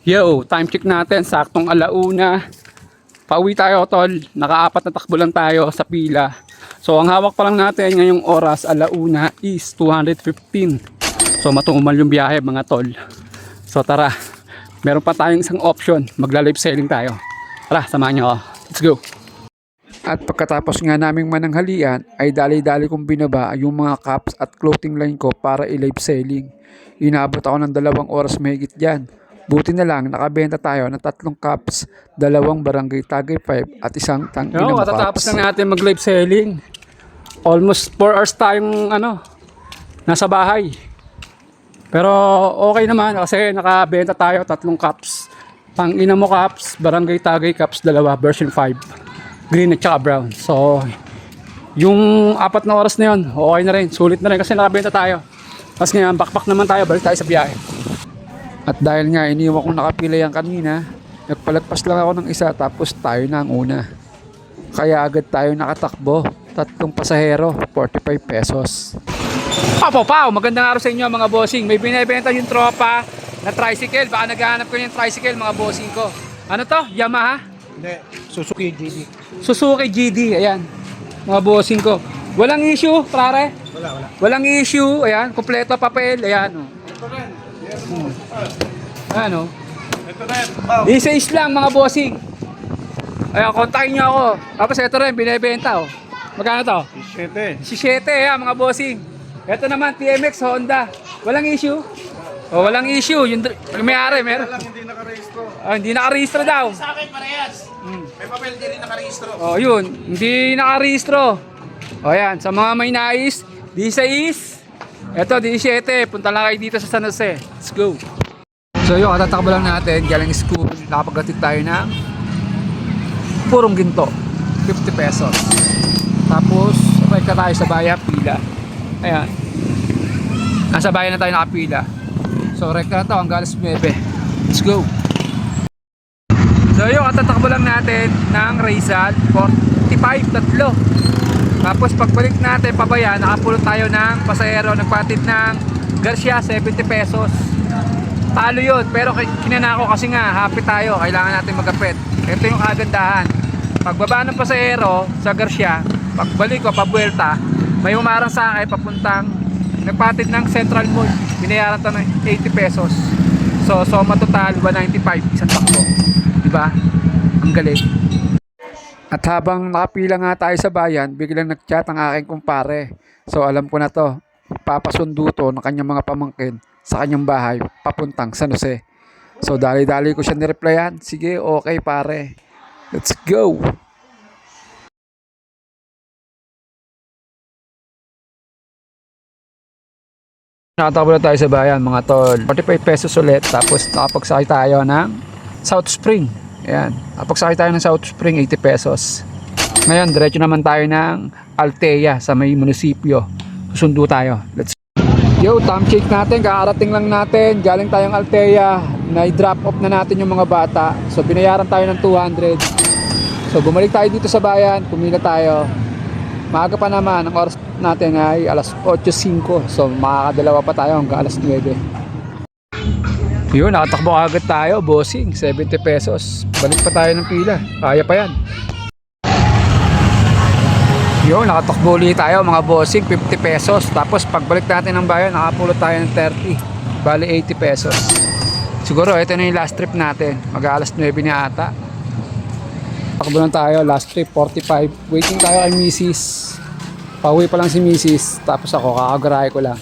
Yo, time check natin, saktong alauna. Pauwi tayo tol, nakaapat na takbo lang tayo sa pila. So ang hawak pa lang natin ngayong oras alauna is 215. So matumal yung biyahe mga tol. So tara, meron pa tayong isang option, magla-live selling tayo. Tara, samahan nyo ako, let's go. At pagkatapos nga naming mananghalian ay dali-dali kong binaba yung mga caps at clothing line ko para i-live selling. Inabot ako ng 2 oras mahigit dyan. Buti na lang nakabenta tayo ng 3 caps, 2 barangay Tagay 5 at isang tangki na caps. Katatapos na natin mag-live selling. Almost 4 hours tayong nasa bahay. Pero okay naman kasi nakabenta tayo 3 caps. Pang-ina mo caps, barangay Tagay caps 2, version 5. Green at saka brown. So yung 4 na oras na yun, okay na rin, sulit na rin kasi nakabenta tayo. Tapos ngayon, backpack naman tayo, balik tayo sa biyahe. At dahil nga iniwan kong nakapila yan kanina, nagpalagpas lang ako ng isa tapos tayo na ang una. Kaya agad tayo nakatakbo, 3 pasahero, 45 pesos. Paw, magandang araw sa inyo mga bossing. May binibenta yung tropa na tricycle. Baka naghahanap ko yung tricycle mga bossing ko. Ano to? Yamaha? Hindi, Suzuki GD. Suzuki GD, ayan. Mga bossing ko. Walang issue, pare? Wala. Walang issue, ayan. Kompleto papel, ayan. Ito rin. Ano? Ito rin. Isa-is lang mga bossing. Ayan, kontakin nyo ako. Tapos ito rin, binibenta oh. Magkano to? 7. 17 yan mga bossing. Ito naman, TMX Honda. Walang issue? Oh, walang issue. Yung may-ari, meron. Lang hindi nakarehistro. Hindi nakarehistro daw. Sa akin parehas. May papel din rin nakarehistro. Oh, yun. Hindi nakarehistro. O yan, sa mga may nais, is. Eto, 17. Punta lang kayo dito sa San Jose. Let's go. So yun, katatakbo lang natin. Galing school, nakapaghatid tayo ng purong ginto. 50 pesos. Tapos, sabay ka tayo sa bayan, pila. Ayan. Nasa bayan na tayo nakapila. So, rekta na to, hanggang alas 9. Let's go. So yun, katatakbo lang natin ng Rizal, 45, tatlo. Tapos pagbalik natin pabayan, nakapulot tayo ng pasahero, nagpatid ng Garcia, 70 pesos. Talo yun, pero kinanako kasi nga, happy tayo, kailangan natin magkapit. Ito yung kagandahan. Pagbaba ng pasahero sa Garcia, pagbalik ko, pabuelta, may umarang sa akin, papuntang, nagpatid ng Central Mall, binayaran to ng 80 pesos. So total, 195, isang takbo. Diba? Ang galing. At habang nakapila nga tayo sa bayan, biglang nag-chat ang aking kumpare. So alam ko na to, papasundo to ng kanyang mga pamangkin sa kanyang bahay papuntang San Jose. So dali-dali ko siya nireplyan. Sige, okay pare. Let's go. Nakatakbo na tayo sa bayan mga tol. 45 pesos ulit. Tapos nakapagsakay tayo ng South Spring. Ayan. Napagsakay tayo ng South Spring, 80 pesos. Ngayon, diretso naman tayo ng Altea sa may munisipyo. Susundo tayo. Let's go. Yo, time check natin. Kakarating lang natin. Galing tayong Altea. Na-drop off na natin yung mga bata. So, binayaran tayo ng 200. So, bumalik tayo dito sa bayan. Pumila tayo. Maaga pa naman. Ang oras natin ay alas 8:05. So, makakadalawa pa tayo hanggang alas 9. Yun, nakatakbo agad tayo, bossing, 70 pesos. Balik pa tayo ng pila, kaya pa yan. Yun, nakatakbo ulit tayo mga bossing, 50 pesos. Tapos pagbalik natin ng bayan, nakapulot tayo ng 30. Bali 80 pesos. Siguro ito na yung last trip natin. Mag-alas 9 na ata. Takbo lang tayo, last trip, 45. Waiting tayo kay Mrs. Pauwi pa lang si Mrs. Tapos ako, kakagarahe ko lang.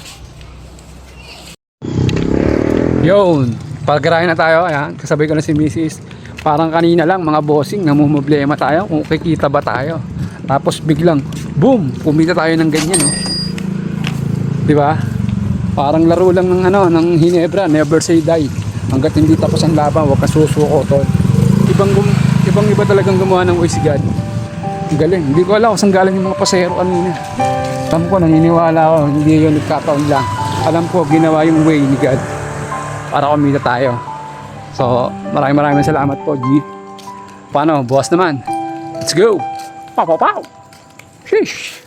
Yun, pagarahin na tayo, ayan, kasabay ko na si Mrs. Parang kanina lang mga bossing, namumblema tayo kung kikita ba tayo. Tapos biglang, boom, kumita tayo ng ganyan, no? Diba? Parang laro lang ng ng Hinebra, never say die. Hanggat hindi tapos ang laban, huwag kang susuko, tol. Ibang iba talagang gumawa ng ways God. Ang galing, hindi ko alam kung saan galing yung mga pasahero kanina. Alam ko, naniniwala ako, hindi yun nagkataon lang. Alam ko, ginawa yung way ni God para kumita tayo. So, maraming salamat po, G. Paano? Bukas naman. Let's go! Pow! Sheesh!